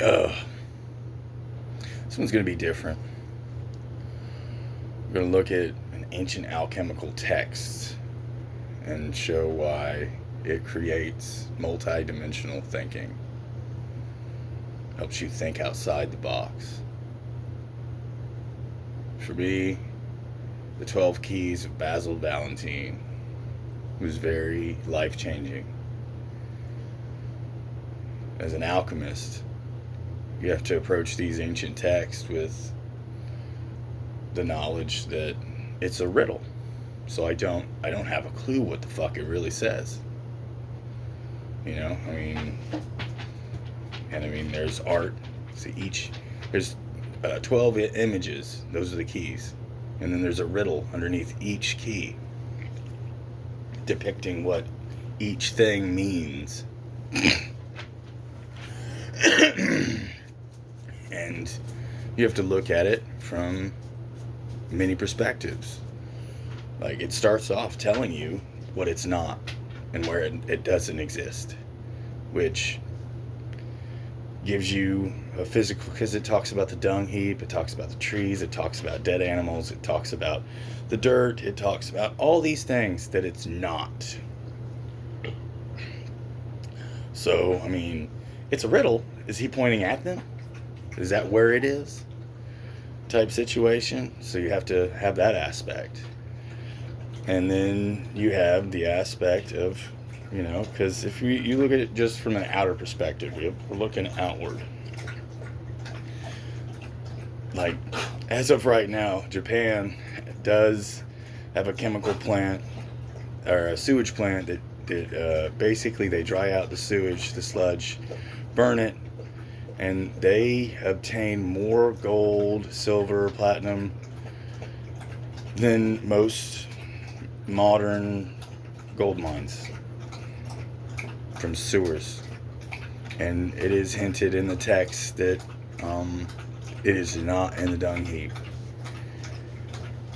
Ugh. This one's going to be different. We're going to look at an ancient alchemical text and show why it creates multidimensional thinking. Helps you think outside the box. For me, the 12 Keys of Basil Valentine was very life-changing. As an alchemist, you have to approach these ancient texts with the knowledge that it's a riddle. So I don't have a clue what the fuck it really says. You know, there's art. So there's 12 images. Those are the keys. And then there's a riddle underneath each key depicting what each thing means. And you have to look at it from many perspectives. Like, it starts off telling you what it's not and where it doesn't exist, which gives you a physical, because it talks about the dung heap, it talks about the trees, it talks about dead animals, it talks about the dirt, it talks about all these things that it's not. So, it's a riddle. Is he pointing at them? Is that where it is? Type situation. So you have to have that aspect. And then you have the aspect of, because if you look at it just from an outer perspective, we're looking outward. Like, as of right now, Japan does have a chemical plant, or a sewage plant that basically they dry out the sewage, the sludge, burn it, and they obtain more gold, silver, platinum than most modern gold mines from sewers. And it is hinted in the text that it is not in the dung heap.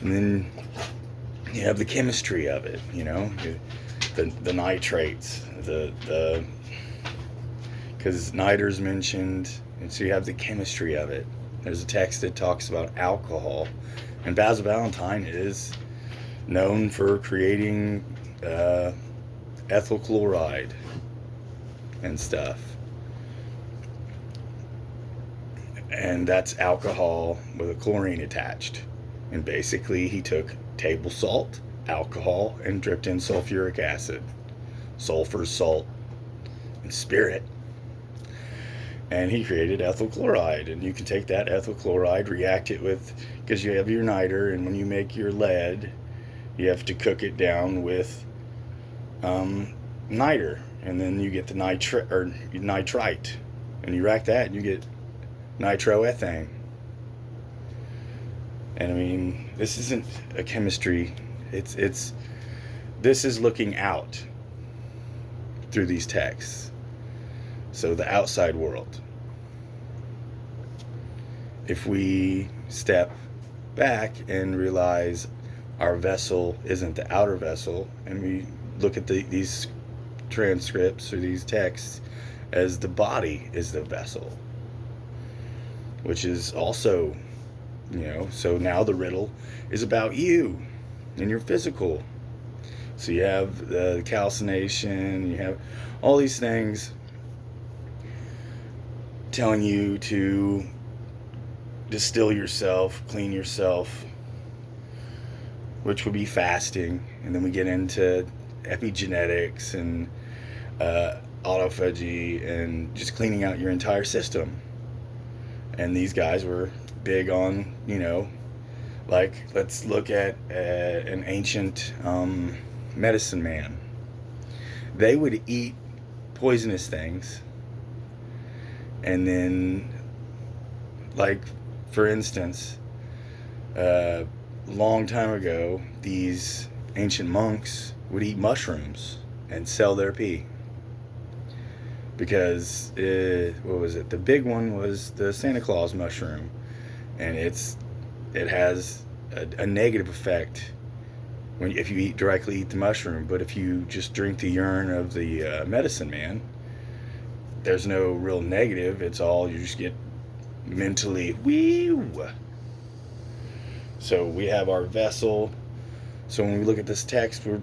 And then you have the chemistry of it, the nitrates, because niter's mentioned, and so you have the chemistry of it. There's a text that talks about alcohol, and Basil Valentine is known for creating ethyl chloride and stuff. And that's alcohol with a chlorine attached. And basically he took table salt, alcohol, and dripped in sulfuric acid, sulfur, salt, and spirit. And he created ethyl chloride. And you can take that ethyl chloride, react it with, because you have your niter, and when you make your lead, you have to cook it down with niter, and then you get the nitrite, and you rack that, and you get nitroethane. And this isn't a chemistry. This is looking out through these texts. So the outside world. If we step back and realize our vessel isn't the outer vessel, and we look at these transcripts or these texts as the body is the vessel, which is also, so now the riddle is about you and your physical. So you have the calcination, you have all these things telling you to distill yourself, clean yourself, which would be fasting. And then we get into epigenetics and autophagy and just cleaning out your entire system. And these guys were big on, let's look at an ancient medicine man. They would eat poisonous things, and then, for instance, long time ago, these ancient monks would eat mushrooms and sell their pee. Because, what was it? The big one was the Santa Claus mushroom. And it has a negative effect if you directly eat the mushroom. But if you just drink the urine of the medicine man, there's no real negative. It's all, you just get mentally, woo. So we have our vessel. So when we look at this text, we're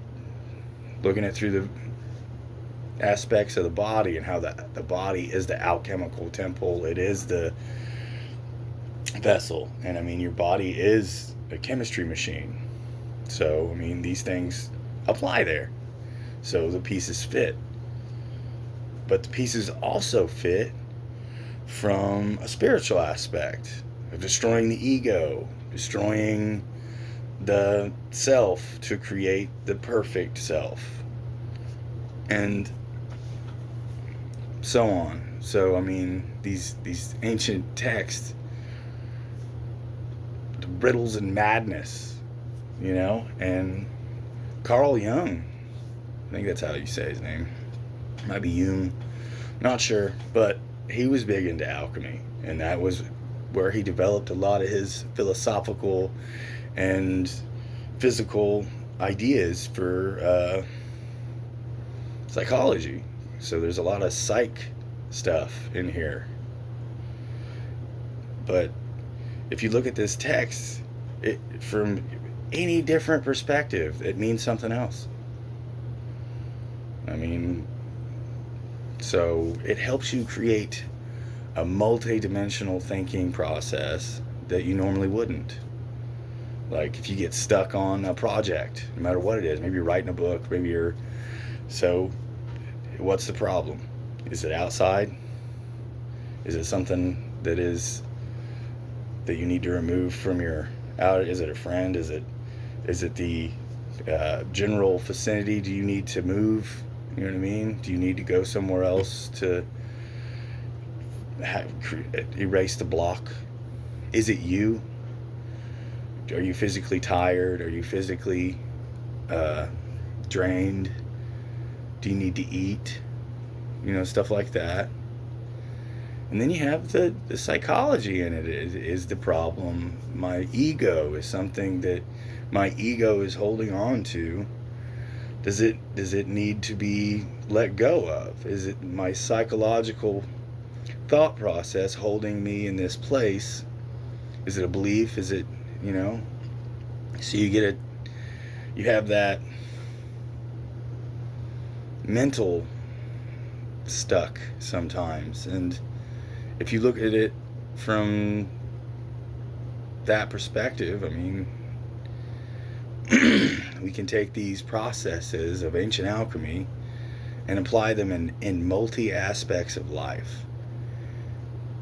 looking at through the aspects of the body, and how the body is the alchemical temple. It is the vessel. And I mean, your body is a chemistry machine. So, I mean, these things apply there. So the pieces fit. But the pieces also fit from a spiritual aspect of destroying the ego, destroying the self to create the perfect self, and so on. So, I mean, these ancient texts, the riddles and madness, you know, and Carl Jung, I think that's how you say his name, might be Jung, not sure, but he was big into alchemy, and that was where he developed a lot of his philosophical and physical ideas for psychology. So there's a lot of psych stuff in here. But if you look at this text, it, from any different perspective, it means something else. I mean, so it helps you create a multi-dimensional thinking process that you normally wouldn't. Like if you get stuck on a project, no matter what it is, maybe you're writing a book, maybe you're, so what's the problem? Is it outside? Is it something that you need to remove from your out? Is it a friend? Is it the general vicinity? Do you need to move? You know what I mean? Do you need to go somewhere else to erase the block? Is it you? Are you physically tired? Are you physically drained? Do you need to eat? You know, stuff like that. And then you have the psychology in it. Is the problem my ego? Is something that my ego is holding on to? Does it need to be let go of? Is it my psychological thought process holding me in this place? Is it a belief? Is it, you know? So you have that mental stuck sometimes. And if you look at it from that perspective, I mean, we can take these processes of ancient alchemy and apply them in multi aspects of life.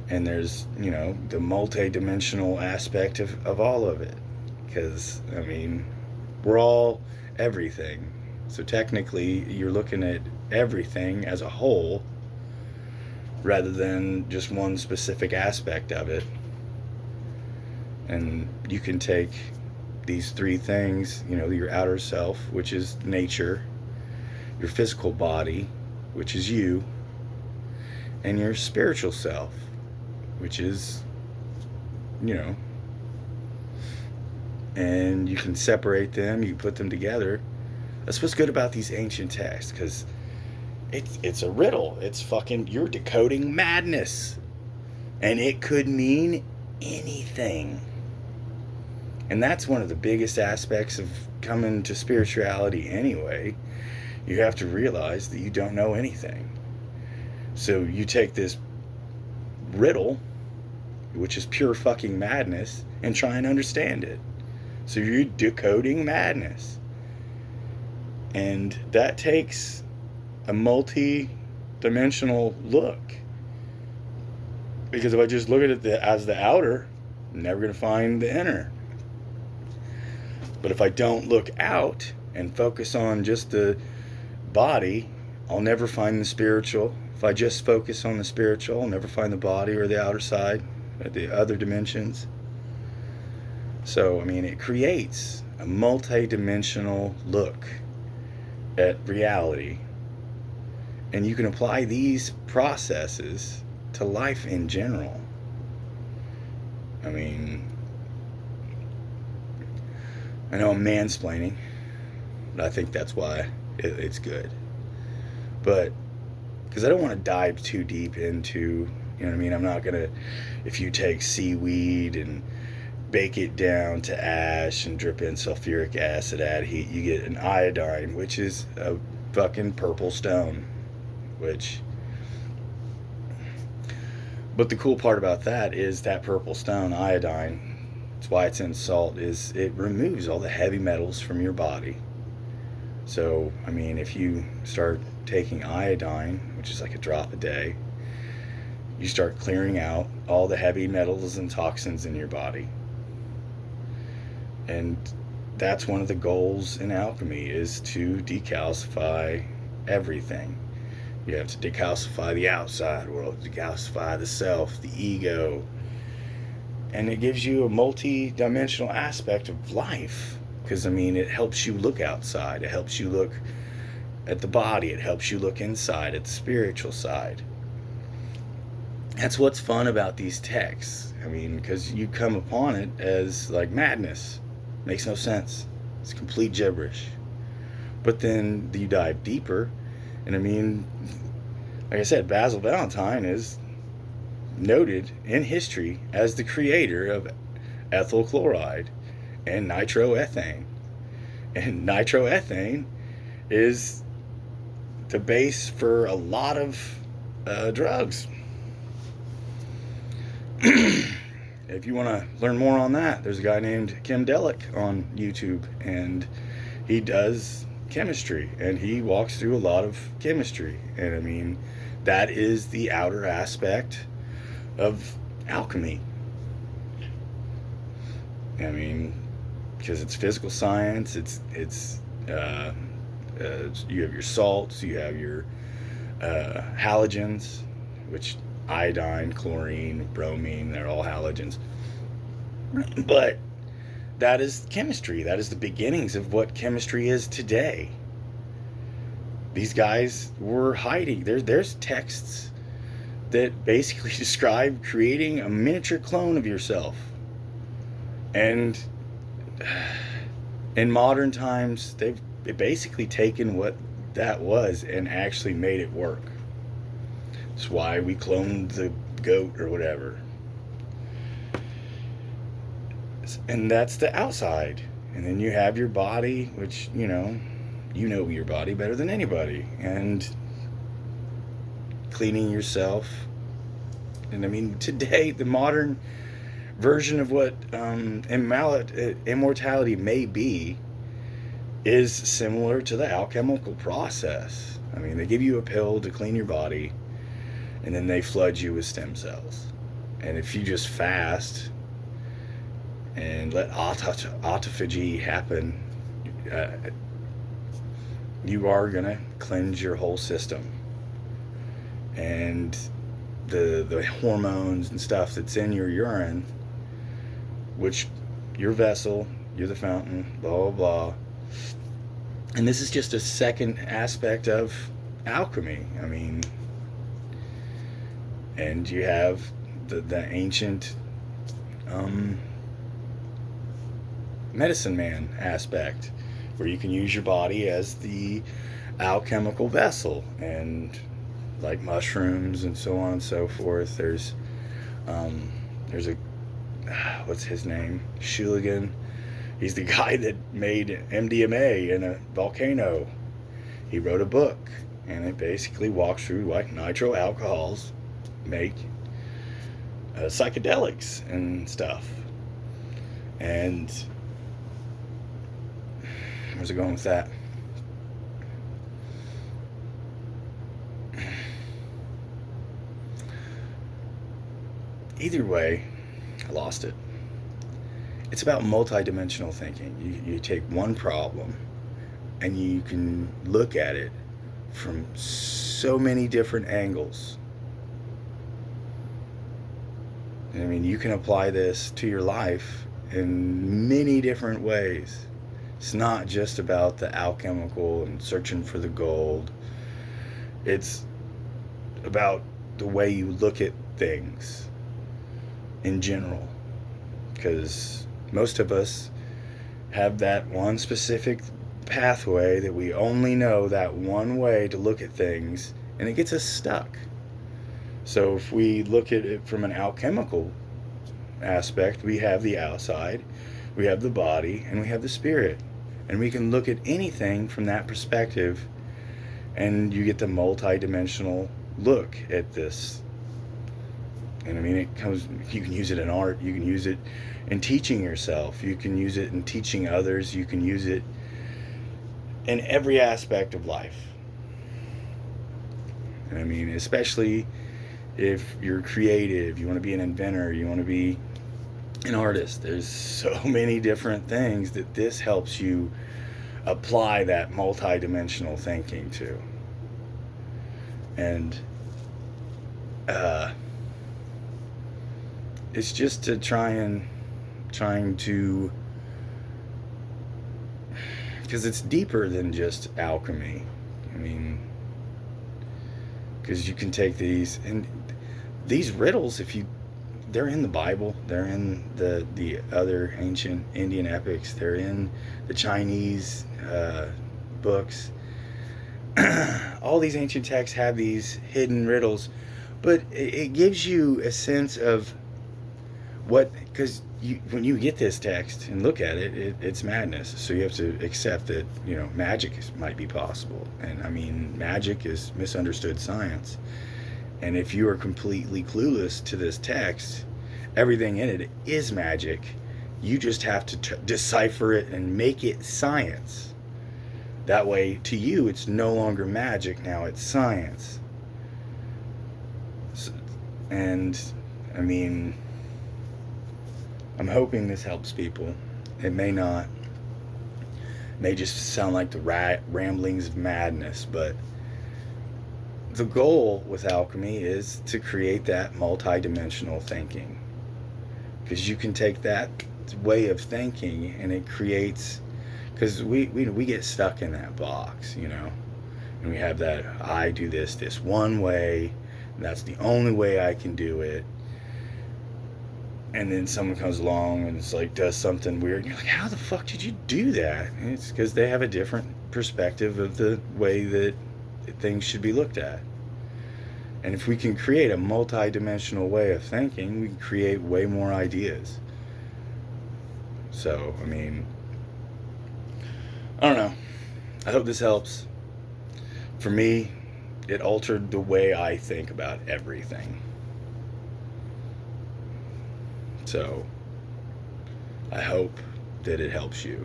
And there's, you know, the multi-dimensional aspect of all of it. Because, I mean, we're all everything. So technically, you're looking at everything as a whole rather than just one specific aspect of it. And you can take these three things, you know, your outer self, which is nature, your physical body, which is you, and your spiritual self, which is, you know, and you can separate them, you put them together. That's what's good about these ancient texts, because it's a riddle. It's fucking, you're decoding madness, and it could mean anything. And that's one of the biggest aspects of coming to spirituality anyway. You have to realize that you don't know anything. So you take this riddle, which is pure fucking madness, and try and understand it. So you're decoding madness. And that takes a multi-dimensional look. Because if I just look at it as the outer, I'm never going to find the inner. But if I don't look out and focus on just the body, I'll never find the spiritual. If I just focus on the spiritual, I'll never find the body or the outer side, the other dimensions. So, I mean, it creates a multi-dimensional look at reality. And you can apply these processes to life in general. I mean, I know I'm mansplaining, but I think that's why it's good. But because I don't want to dive too deep into, you know what I mean? I'm not going to, if you take seaweed and bake it down to ash and drip in sulfuric acid, add heat, you get an iodine, which is a fucking purple stone, which, but the cool part about that is that purple stone, iodine, that's why it's in salt, is it removes all the heavy metals from your body. So, I mean, if you start taking iodine, which is like a drop a day, you start clearing out all the heavy metals and toxins in your body. And that's one of the goals in alchemy, is to decalcify everything. You have to decalcify the outside world, decalcify the self, the ego. And it gives you a multi-dimensional aspect of life. Because, I mean, it helps you look outside. It helps you look at the body. It helps you look inside at the spiritual side. That's what's fun about these texts. I mean, because you come upon it as like madness. Makes no sense. It's complete gibberish. But then you dive deeper. And I mean, like I said, Basil Valentine is noted in history as the creator of ethyl chloride and nitroethane. And nitroethane is the base for a lot of drugs. If you want to learn more on that, there's a guy named Kim Delic on YouTube, and he does chemistry, and he walks through a lot of chemistry. And I mean, that is the outer aspect of alchemy. I mean, because it's physical science, it's you have your salts, you have your halogens, which iodine, chlorine, bromine, they're all halogens. But that is chemistry. That is the beginnings of what chemistry is today. These guys were hiding. There's texts that basically describe creating a miniature clone of yourself. And in modern times, they've basically taken what that was and actually made it work. That's why we cloned the goat or whatever. And that's the outside. And then you have your body, which, you know your body better than anybody. And cleaning yourself. And I mean, today, the modern version of what immortality may be is similar to the alchemical process. I mean, they give you a pill to clean your body, and then they flood you with stem cells. And if you just fast and let autophagy happen, you are going to cleanse your whole system. And the hormones and stuff that's in your urine, which your vessel, you're the fountain, blah, blah, blah. And this is just a second aspect of alchemy. I mean, and you have the ancient medicine man aspect, where you can use your body as the alchemical vessel, and like mushrooms and so on and so forth. There's a what's his name? Schuligan. He's the guy that made MDMA in a volcano. He wrote a book, and it basically walks through like nitro alcohols make psychedelics and stuff. And where's it going with that? Either way, I lost it. It's about multidimensional thinking. You take one problem and you can look at it from so many different angles. I mean, you can apply this to your life in many different ways. It's not just about the alchemical and searching for the gold. It's about the way you look at things in general. Because most of us have that one specific pathway that we only know that one way to look at things, and it gets us stuck. So if we look at it from an alchemical aspect, we have the outside, we have the body, and we have the spirit. And we can look at anything from that perspective, and you get the multi-dimensional look at this. And I mean, you can use it in art, you can use it in teaching yourself, you can use it in teaching others, you can use it in every aspect of life. And I mean, especially if you're creative, you want to be an inventor, you want to be an artist, there's so many different things that this helps you apply that multi-dimensional thinking to. And it's just to trying to, because it's deeper than just alchemy. I mean, because you can take these riddles, they're in the Bible, they're in the other ancient Indian epics, they're in the Chinese books. All these ancient texts have these hidden riddles, but it gives you a sense of because when you get this text and look at it, it's madness. So you have to accept that, magic might be possible. And I mean, magic is misunderstood science. And if you are completely clueless to this text, everything in it is magic. You just have to decipher it and make it science. That way, to you, it's no longer magic, now it's science. And, I mean, I'm hoping this helps people. It may not. It may just sound like the ramblings of madness, but the goal with alchemy is to create that multi-dimensional thinking. Because you can take that way of thinking and it creates, because we get stuck in that box, and we have that, I do this one way, and that's the only way I can do it. And then someone comes along and it's like does something weird, and you're like, how the fuck did you do that? And it's because they have a different perspective of the way that things should be looked at. And if we can create a multi-dimensional way of thinking, we can create way more ideas. So, I mean, I don't know. I hope this helps. For me, it altered the way I think about everything. So, I hope that it helps you.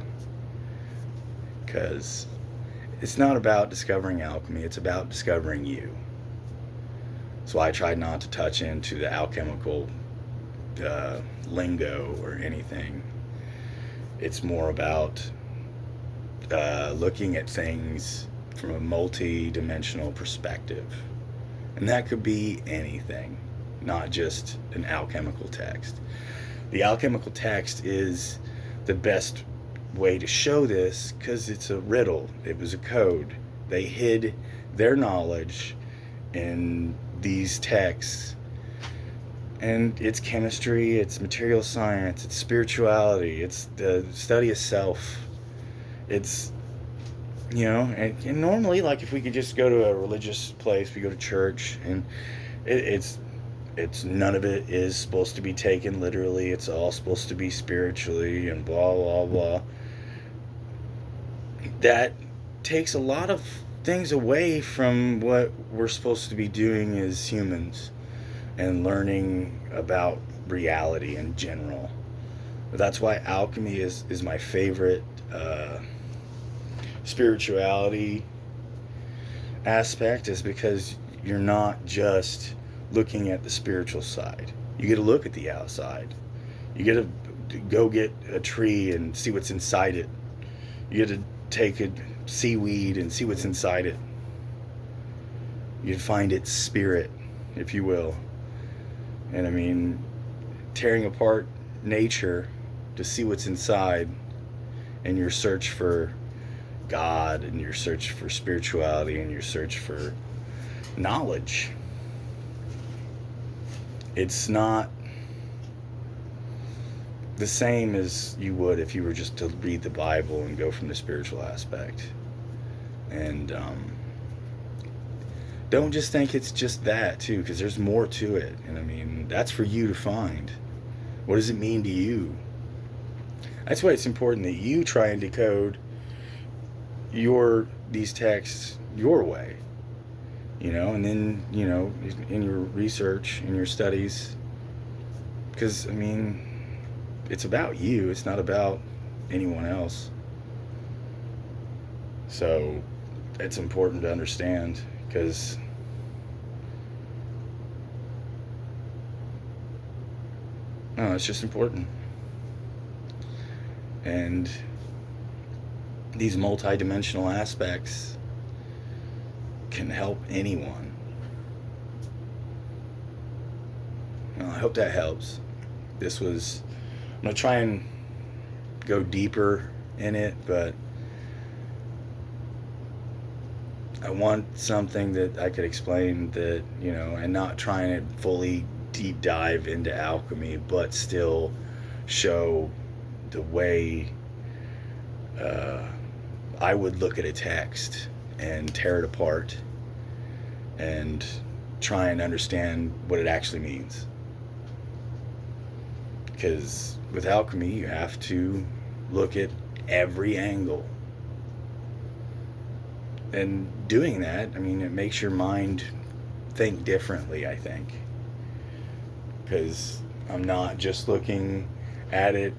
Because it's not about discovering alchemy, it's about discovering you. So I tried not to touch into the alchemical lingo or anything. It's more about looking at things from a multi-dimensional perspective. And that could be anything, not just an alchemical text. The alchemical text is the best way to show this because it's a riddle. It was a code. They hid their knowledge in these texts. And it's chemistry, it's material science, it's spirituality, it's the study of self. It's, and normally, like, if we could just go to a religious place, we go to church, and it's none of it is supposed to be taken literally. It's all supposed to be spiritually and blah, blah, blah. That takes a lot of things away from what we're supposed to be doing as humans and learning about reality in general. That's why alchemy is my favorite spirituality aspect, is because you're not just looking at the spiritual side. You get to look at the outside. You get to go get a tree and see what's inside it. You get to take a seaweed and see what's inside it. You find its spirit, if you will. And I mean, tearing apart nature to see what's inside, and your search for God, and your search for spirituality, and your search for knowledge. It's not the same as you would if you were just to read the Bible and go from the spiritual aspect. And don't just think it's just that too, because there's more to it. And I mean, that's for you to find. What does it mean to you? That's why it's important that you try and decode these texts your way, and then, in your research, in your studies, because I mean, it's about you, it's not about anyone else. So it's important to understand, because no, it's just important. And these multidimensional aspects can help anyone. Well, I hope that helps. I'm going to try and go deeper in it, but I want something that I could explain that, and not trying to fully deep dive into alchemy, but still show the way I would look at a text and tear it apart and try and understand what it actually means. Because with alchemy, you have to look at every angle. And doing that, I mean, it makes your mind think differently, I think. Because I'm not just looking at it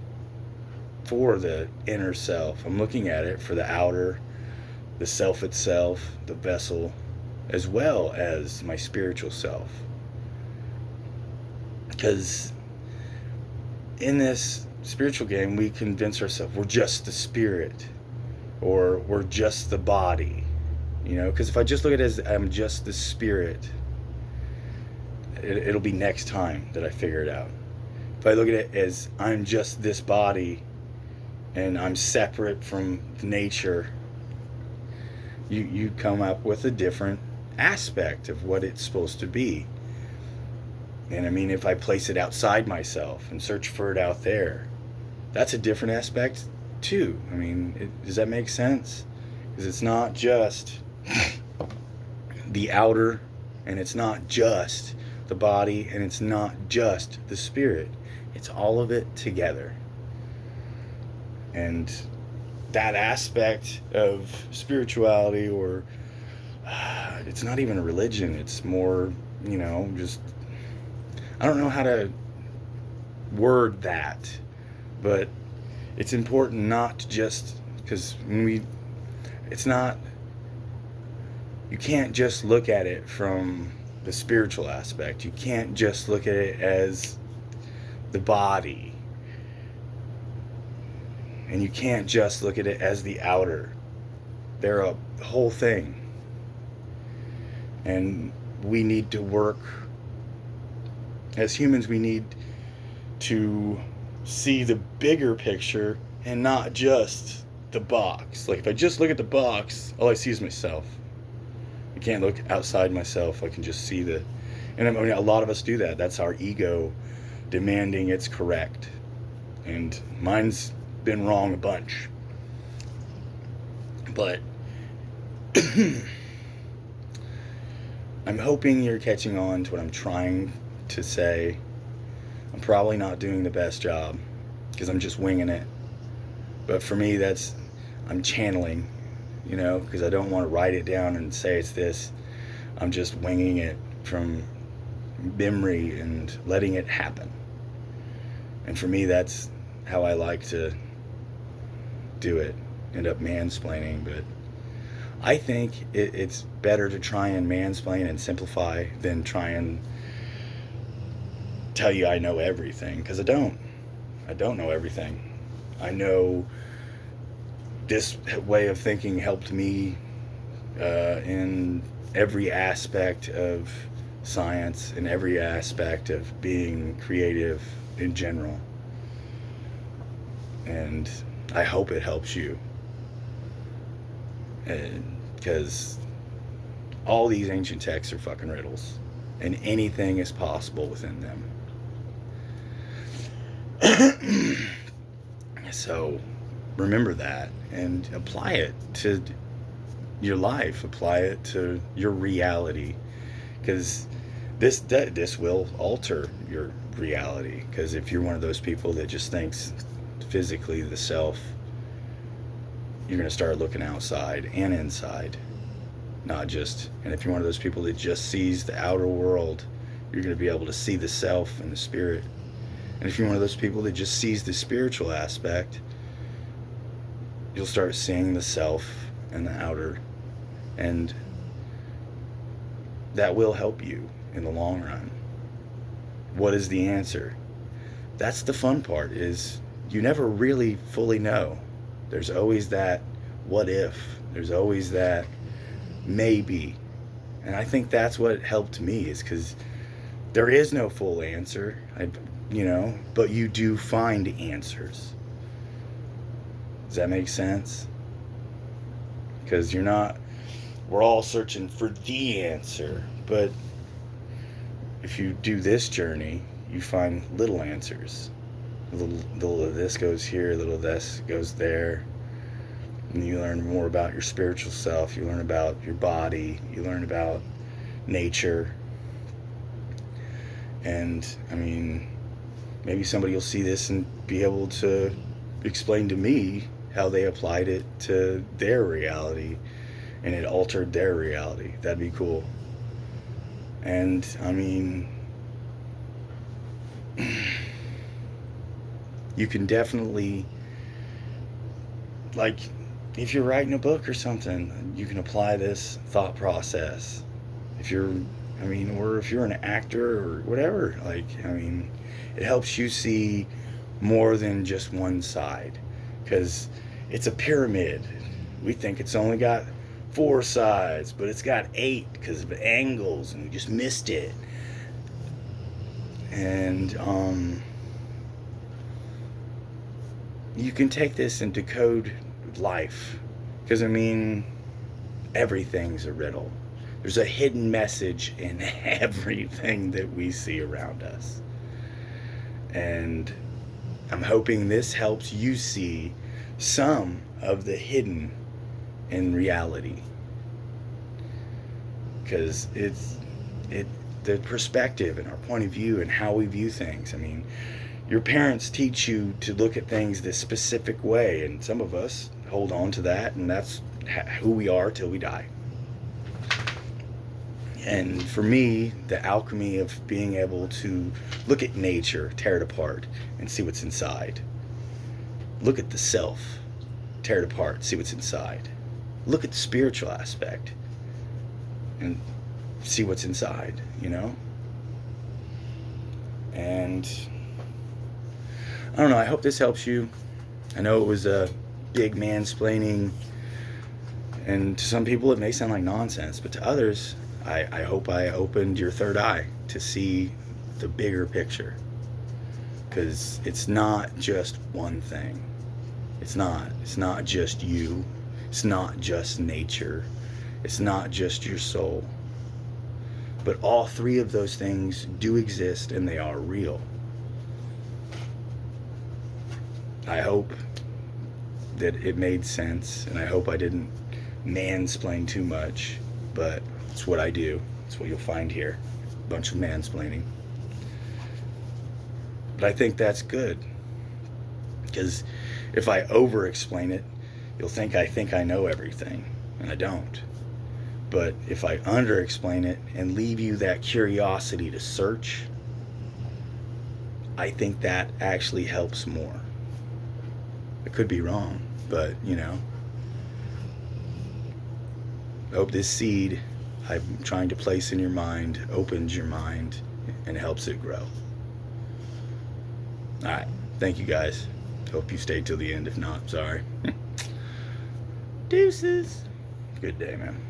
for the inner self. I'm looking at it for the outer, the self itself, the vessel, as well as my spiritual self. Because in this spiritual game, we convince ourselves we're just the spirit, or we're just the body. Because if I just look at it as I'm just the spirit, it'll be next time that I figure it out. If I look at it as I'm just this body and I'm separate from nature, you come up with a different aspect of what it's supposed to be. And I mean, if I place it outside myself and search for it out there, that's a different aspect too. I mean, does that make sense? Because it's not just the outer, and it's not just the body, and it's not just the spirit. It's all of it together. And that aspect of spirituality, or it's not even a religion, it's more, just, I don't know how to word that, but it's important not to just, because you can't just look at it from the spiritual aspect. You can't just look at it as the body. And you can't just look at it as the outer. They're a whole thing. And we need to work, as humans, we need to see the bigger picture and not just the box. Like, if I just look at the box, all I see is myself. I can't look outside myself. I can just see and I mean, a lot of us do that. That's our ego demanding it's correct. And mine's been wrong a bunch. But I'm hoping you're catching on to what I'm trying to say. I'm probably not doing the best job because I'm just winging it. But for me, I'm channeling, because I don't want to write it down and say it's this. I'm just winging it from memory and letting it happen. And for me, that's how I like to do it. End up mansplaining, but I think it's better to try and mansplain and simplify than try and tell you I know everything, because I don't know everything. I know this way of thinking helped me in every aspect of science, in every aspect of being creative in general. And I hope it helps you. Because all these ancient texts are fucking riddles. And anything is possible within them. So remember that and apply it to your life, apply it to your reality, because this will alter your reality. Because if you're one of those people that just thinks physically the self, you're going to start looking outside and inside, not just. And if you're one of those people that just sees the outer world, you're going to be able to see the self and the spirit. And if you're one of those people that just sees the spiritual aspect, you'll start seeing the self and the outer, and that will help you in the long run. What is the answer? That's the fun part, is you never really fully know. There's always that what if. There's always that maybe. And I think that's what helped me, is because there is no full answer, but you do find answers. Does that make sense? Because we're all searching for the answer, but if you do this journey, you find little answers. Little of this goes here, little of this goes there. And you learn more about your spiritual self, you learn about your body, you learn about nature. And maybe somebody will see this and be able to explain to me how they applied it to their reality and it altered their reality. That'd be cool. And you can definitely, like, if you're writing a book or something, you can apply this thought process. If you're, or if you're an actor or whatever, it helps you see more than just one side, because it's a pyramid. We think it's only got 4 sides, but it's got 8 because of angles, and we just missed it. And you can take this and decode life, because everything's a riddle. There's a hidden message in everything that we see around us. And I'm hoping this helps you see some of the hidden in reality, because it's the perspective and our point of view and how we view things. Your parents teach you to look at things this specific way, and some of us hold on to that, and that's who we are till we die. And for me, the alchemy of being able to look at nature, tear it apart, and see what's inside. Look at the self, tear it apart, see what's inside. Look at the spiritual aspect and see what's inside, And I don't know, I hope this helps you. I know it was a big mansplaining, and to some people it may sound like nonsense, but to others, I hope I opened your third eye to see the bigger picture. Because it's not just one thing. It's not just you. It's not just nature. It's not just your soul. But all 3 of those things do exist, and they are real. I hope that it made sense, and I hope I didn't mansplain too much, but it's what I do. It's what you'll find here. A bunch of mansplaining. But I think that's good, because if I over-explain it, you'll think I know everything, and I don't. But if I under-explain it and leave you that curiosity to search, I think that actually helps more. I could be wrong, but I hope this seed I'm trying to place in your mind opens your mind and helps it grow. Alright, thank you guys. Hope you stayed till the end. If not, sorry. Deuces. Good day, man.